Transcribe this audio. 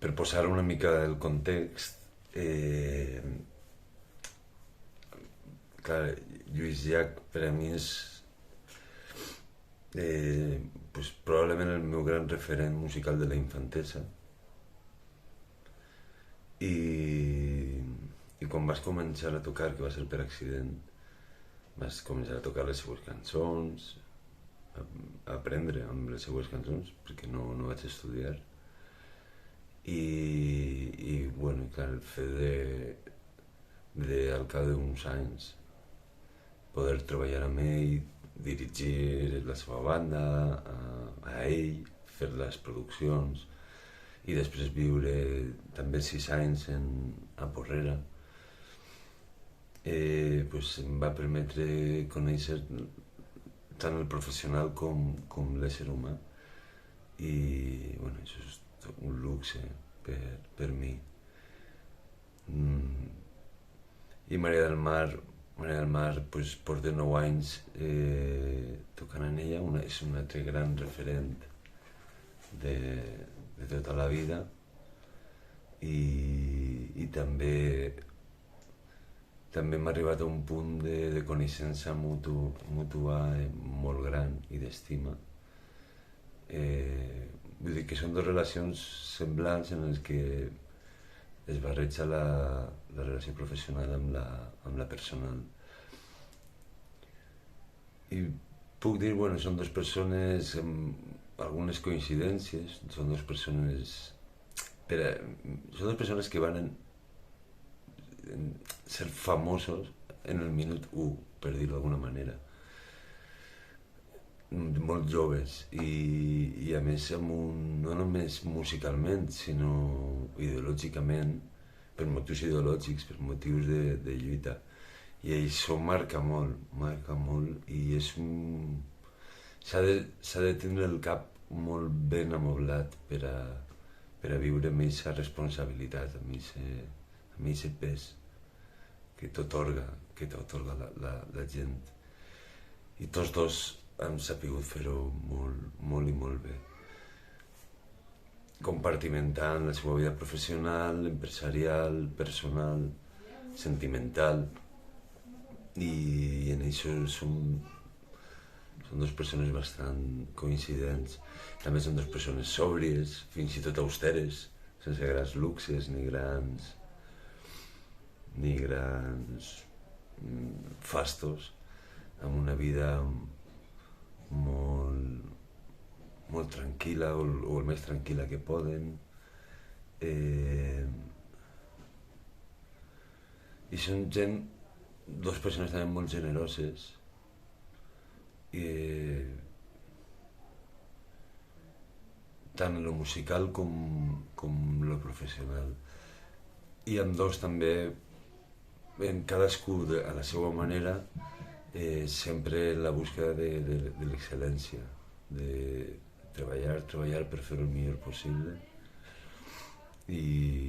per posar una mica el context, clar, Lluís Llach per a mi és pues, probablement el meu gran referent musical de la infantesa. I quan vas començar a tocar, que va ser per accident, vas començar a tocar les seues cançons, a aprendre amb les seues cançons, perquè no vaig estudiar. I bueno, clar, el fet de al cap d'uns anys poder treballar amb ell, dirigir la seva banda, a ell, fer les produccions, i després viure també 6 anys a Porrera, pues em va permetre conèixer tant el professional com l'ésser humà, i bueno, això és un luxe per mi. I Maria del Mar pues, porta 9 anys tocant en ella, és un altre gran referent de tota la vida, i també hem arribat a un punt de coneixença mútua molt gran i d'estima. Vull dir que són dues relacions semblants en les que es barreja la relació professional amb la personal. I puc dir, bueno, són dues persones amb algunes coincidències, són dues persones que van ser famosos en el minut 1, per dir-ho d'alguna manera, molt joves, i a més no només musicalment, sinó ideològicament, per motius ideològics, per motius de lluita, i això marca molt, i és s'ha de tindre el cap molt ben amoblat per a viure amb aquesta responsabilitat, amb aquest pes que t'atorga la gent. I tots dos hem sabut fer-ho molt i molt bé, compartimentant la seva vida professional, empresarial, personal, sentimental, i en això són dues persones bastant coincidents. També són dues persones sòbries, fins i tot austeres, sense grans luxes ni grans fastos, amb una vida molt tranquil·la, o el més tranquil·la que poden. I són dues persones també molt generoses, tant en lo musical com en lo professional, i ambdós també, en cadascú a la seva manera, sempre en la búsqueda de l'excel·lència, de treballar per fer el millor possible, i